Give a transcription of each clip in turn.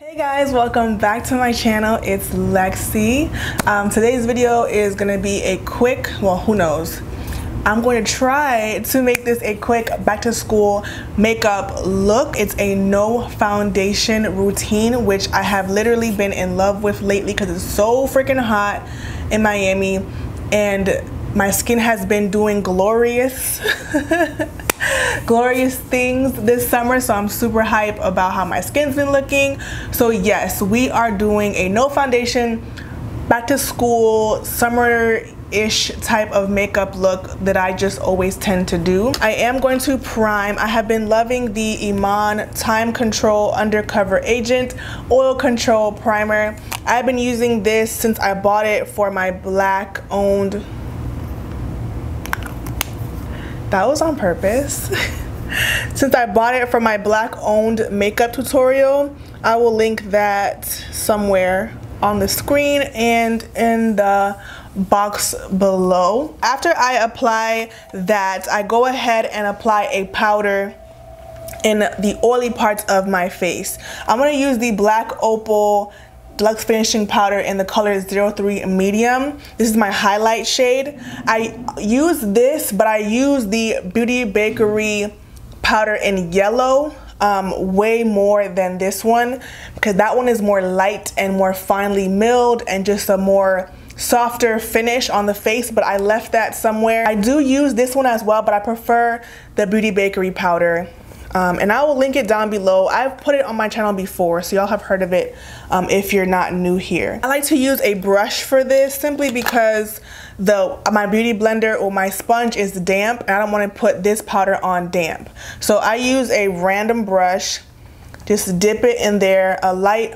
Hey guys, welcome back to my channel. It's Lexi. Today's video is gonna be a quick, well, who knows, I'm going to try to make this a quick back to school makeup look. It's a no foundation routine, which I have literally been in love with lately because it's so freaking hot in Miami and my skin has been doing glorious things this summer, so I'm super hype about how my skin's been looking. So yes, we are doing a no foundation back to school summer-ish type of makeup look that I just always tend to do. I am going to prime. I have been loving the Iman Time Control Undercover Agent Oil Control Primer. I've been using this since I bought it for my black owned, that was on purpose. Since I bought it for my black owned makeup tutorial. I will link that somewhere on the screen and in the box below. After I apply that, I go ahead and apply a powder in the oily parts of my face. I'm going to use the Black Opal Deluxe Finishing Powder in the color 03 Medium. This is my highlight shade. I use this, but I use the Beauty Bakery powder in yellow way more than this one because that one is more light and more finely milled and just a more softer finish on the face, but I left that somewhere. I do use this one as well, but I prefer the Beauty Bakery powder. And I will link it down below. I've put it on my channel before, so y'all have heard of it if you're not new here. I like to use a brush for this simply because my beauty blender or my sponge is damp and I don't want to put this powder on damp. So I use a random brush, just dip it in there, a light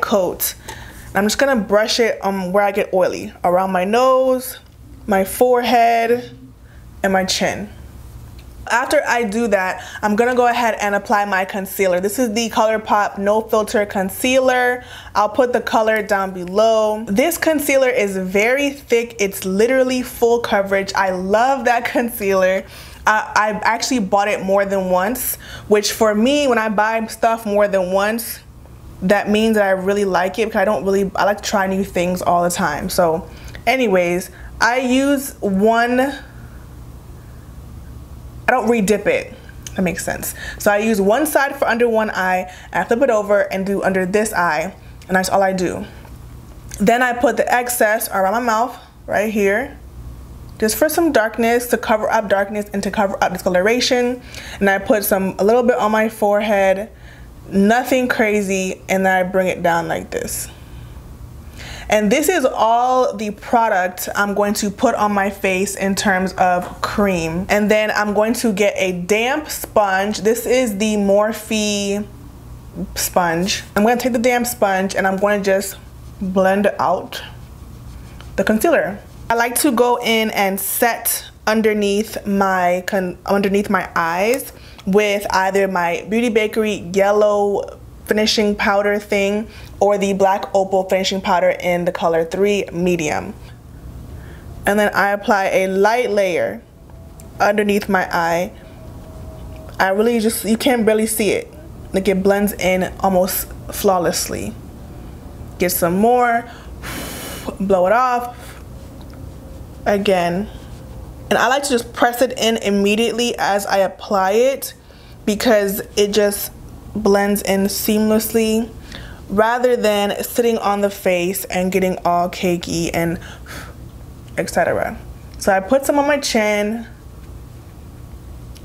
coat. I'm just gonna brush it where I get oily, around my nose, my forehead, and my chin. After I do that, I'm gonna go ahead and apply my concealer. This is the ColourPop No Filter Concealer. I'll put the color down below. This concealer is very thick. It's literally full coverage. I love that concealer. I've actually bought it more than once, which for me, when I buy stuff more than once, that means that I really like it because I like to try new things all the time. So anyways, I use one, I don't re-dip it. That makes sense. So I use one side for under one eye, and I flip it over and do under this eye, and that's all I do. Then I put the excess around my mouth, right here, just for some darkness, to cover up darkness and to cover up discoloration. And I put a little bit on my forehead, nothing crazy, and then I bring it down like this. And this is all the product I'm going to put on my face in terms of cream. And then I'm going to get a damp sponge. This is the Morphe sponge. I'm going to take the damp sponge and I'm going to just blend out the concealer. I like to go in and set underneath my eyes with either my Beauty Bakery yellow finishing powder thing or the Black Opal finishing powder in the color 3 Medium. And then I apply a light layer underneath my eye. I really you can't barely see it. Like it blends in almost flawlessly. Get some more, blow it off again. And I like to just press it in immediately as I apply it because it just blends in seamlessly rather than sitting on the face and getting all cakey and etc. So I put some on my chin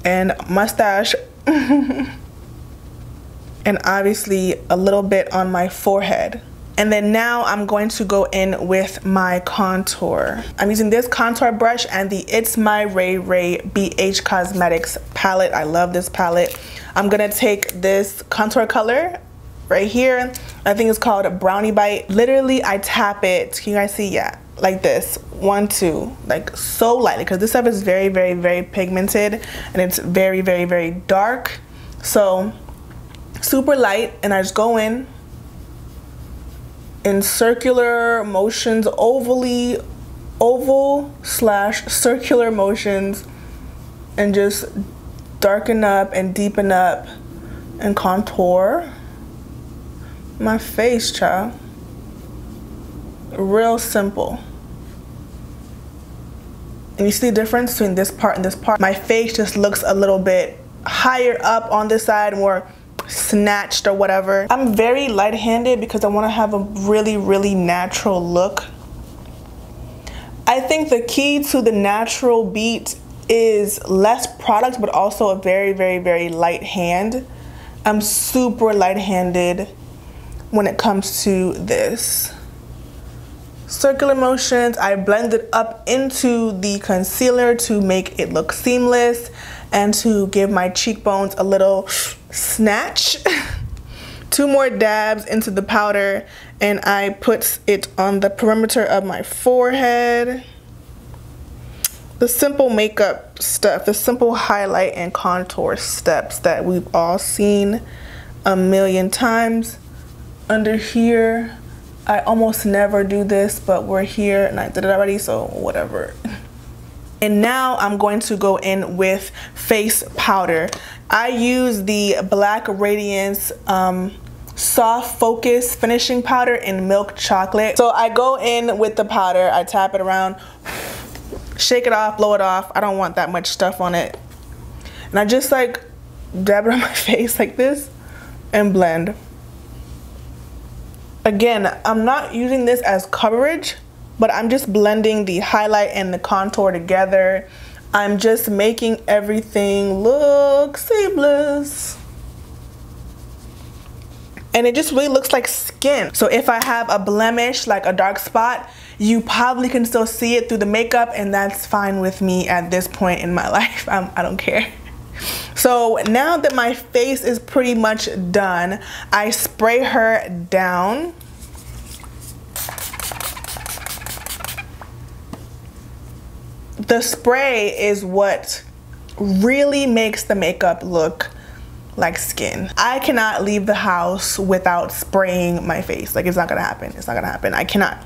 and mustache and obviously a little bit on my forehead. And then now I'm going to go in with my contour. I'm using this contour brush and the It's My Ray Ray BH Cosmetics palette. I love this palette. I'm gonna take this contour color right here. I think it's called Brownie Bite. Literally, I tap it. Can you guys see? Yeah, like this. 1, 2, like so lightly because this stuff is very, very, very pigmented and it's very, very, very dark. So super light, and I just go in circular motions, oval/circular motions, and just darken up and deepen up and contour my face, child. Real simple. And you see the difference between this part and this part? My face just looks a little bit higher up on this side, more snatched or whatever. I'm very light-handed because I want to have a really, really natural look. I think the key to the natural beat is less product, but also a very, very, very light hand. I'm super light-handed when it comes to this. Circular motions, I blend it up into the concealer to make it look seamless and to give my cheekbones a little snatch. 2 more dabs into the powder, and I put it on the perimeter of my forehead. The simple makeup stuff, the simple highlight and contour steps that we've all seen a million times. Under here, I almost never do this, but we're here and I did it already, so whatever. And now I'm going to go in with face powder. I use the Black Radiance Soft Focus Finishing Powder in Milk Chocolate. So I go in with the powder, I tap it around, shake it off, blow it off. I don't want that much stuff on it. And I just like dab it on my face like this and blend. Again, I'm not using this as coverage, but I'm just blending the highlight and the contour together. I'm just making everything look seamless. And it just really looks like skin. So if I have a blemish, like a dark spot, you probably can still see it through the makeup, and that's fine with me at this point in my life. I don't care. So now that my face is pretty much done, I spray her down. The spray is what really makes the makeup look like skin. I cannot leave the house without spraying my face. Like, it's not gonna happen. It's not gonna happen. I cannot.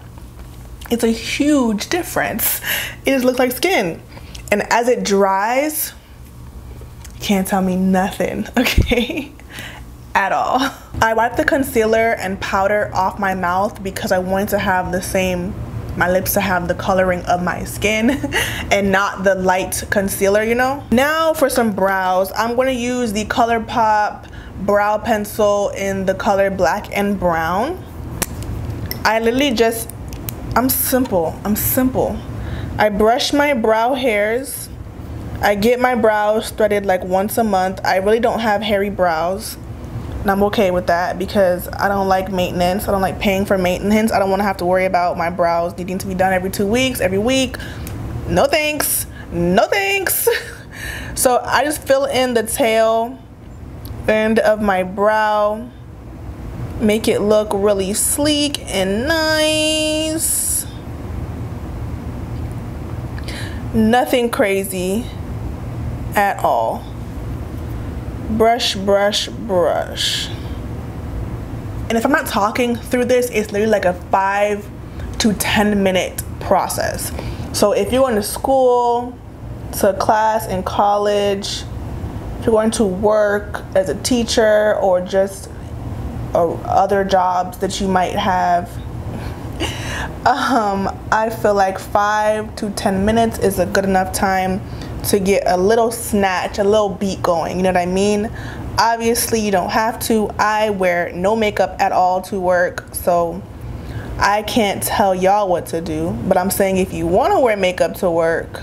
It's a huge difference. It just looks like skin. And as it dries, you can't tell me nothing, okay? At all. I wiped the concealer and powder off my mouth because I wanted to have the same, my lips to have the coloring of my skin and not the light concealer, you know? Now for some brows, I'm gonna use the ColourPop brow pencil in the color Black and Brown. I literally just, I'm simple. I brush my brow hairs. I get my brows threaded like once a month. I really don't have hairy brows, and I'm okay with that because I don't like maintenance. I don't like paying for maintenance. I don't want to have to worry about my brows needing to be done every 2 weeks, every week. No thanks. No thanks. So I just fill in the tail end of my brow, make it look really sleek and nice. Nothing crazy at all. Brush, brush, brush. And if I'm not talking through this, it's literally like a 5 to 10 minute process. So if you're going to school, to class in college, if you're going to work as a teacher, or just other jobs that you might have, I feel like 5 to 10 minutes is a good enough time to get a little snatch, a little beat going, you know what I mean? Obviously you don't have to. I wear no makeup at all to work, so I can't tell y'all what to do, but I'm saying if you want to wear makeup to work,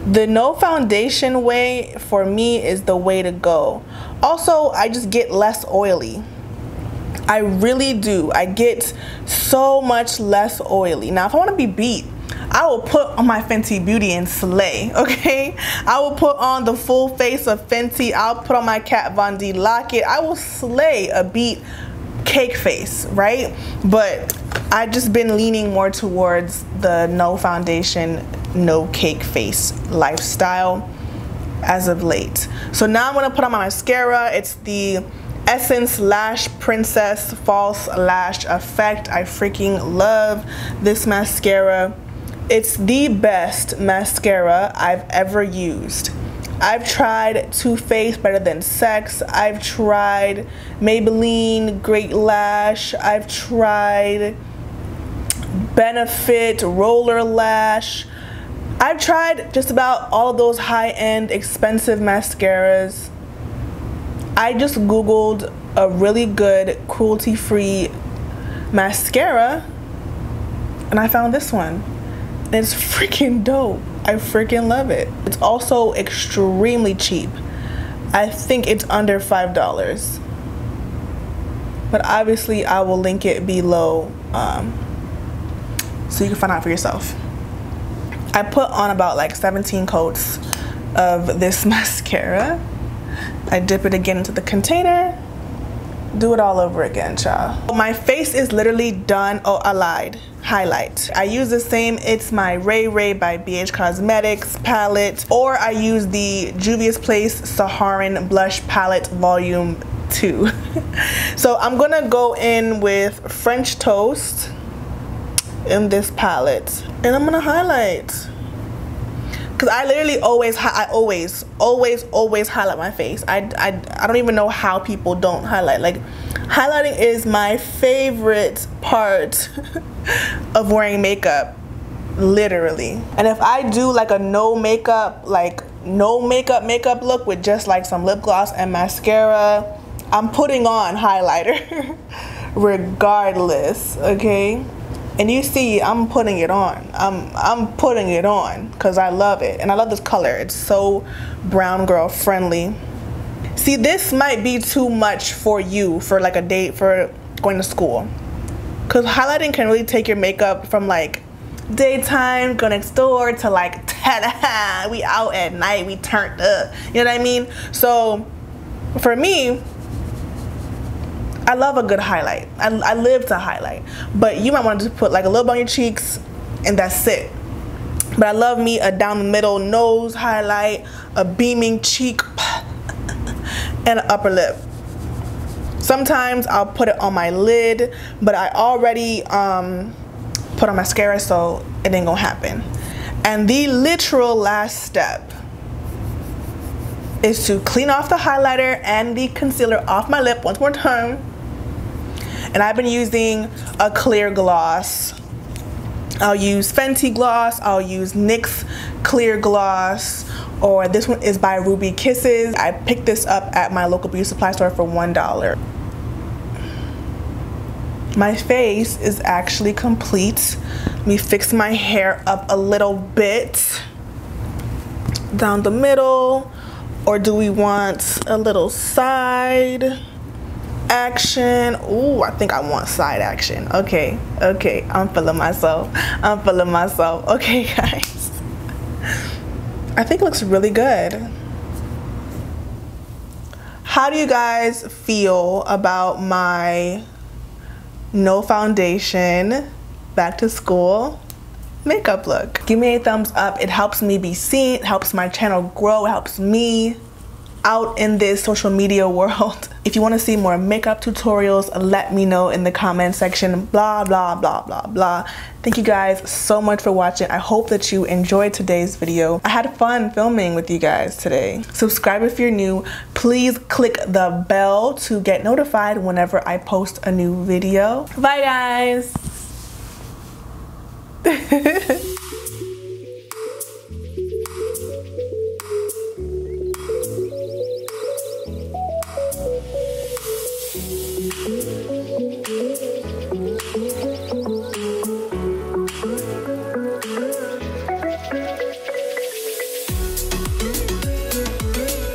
the no foundation way for me is the way to go. Also, I just get less oily. I really do. I get so much less oily. Now, if I want to be beat, I will put on my Fenty Beauty and slay, okay? I will put on the full face of Fenty. I'll put on my Kat Von D locket. I will slay a beat cake face, right? But I've just been leaning more towards the no foundation, no cake face lifestyle as of late. So now I'm gonna put on my mascara. It's the Essence Lash Princess False Lash Effect. I freaking love this mascara. It's the best mascara I've ever used. I've tried Too Faced Better Than Sex. I've tried Maybelline Great Lash. I've tried Benefit Roller Lash. I've tried just about all of those high-end expensive mascaras. I just googled a really good cruelty-free mascara and I found this one. And it's freaking dope. I freaking love it. It's also extremely cheap. I think it's under $5. But obviously I will link it below so you can find out for yourself. I put on about like 17 coats of this mascara. I dip it again into the container. Do it all over again, child. My face is literally done. Oh, I lied. Highlight. I use the same It's My Ray Ray by BH Cosmetics palette, or I use the Juvia's Place Siharan Blush Palette Volume 2. So I'm gonna go in with French Toast in this palette, and I'm gonna highlight. Cause I literally always highlight my face. I don't even know how people don't highlight. Like, highlighting is my favorite part of wearing makeup, literally. And if I do like a no makeup look with just like some lip gloss and mascara, I'm putting on highlighter regardless, okay? And you see, I'm putting it on. I'm putting it on because I love it. And I love this color. It's so brown girl friendly. See, this might be too much for you for like a date, for going to school. Because highlighting can really take your makeup from like daytime, go next door, to like, ta-da, we out at night, we turned up. You know what I mean? So for me, I love a good highlight. I live to highlight. But you might want to put like a little bit on your cheeks and that's it. But I love me a down the middle nose highlight, a beaming cheek, and an upper lip. Sometimes I'll put it on my lid, but I already put on mascara, so it ain't gonna happen. And the literal last step is to clean off the highlighter and the concealer off my lip once more time. And I've been using a clear gloss. I'll use Fenty gloss, I'll use NYX clear gloss, or this one is by Ruby Kisses. I picked this up at my local beauty supply store for $1. My face is actually complete. Let me fix my hair up a little bit. Down the middle, or do we want a little side action? Ooh, I think I want side action. Okay, I'm feeling myself. Okay, guys, I think it looks really good. How do you guys feel about my no foundation back to school makeup look? Give me a thumbs up. It helps me be seen, it helps my channel grow, it helps me out in this social media world. If you want to see more makeup tutorials, let me know in the comment section. Blah blah blah blah blah. Thank you guys so much for watching. I hope that you enjoyed today's video. I had fun filming with you guys today. Subscribe if you're new. Please click the bell to get notified whenever I post a new video. Bye guys.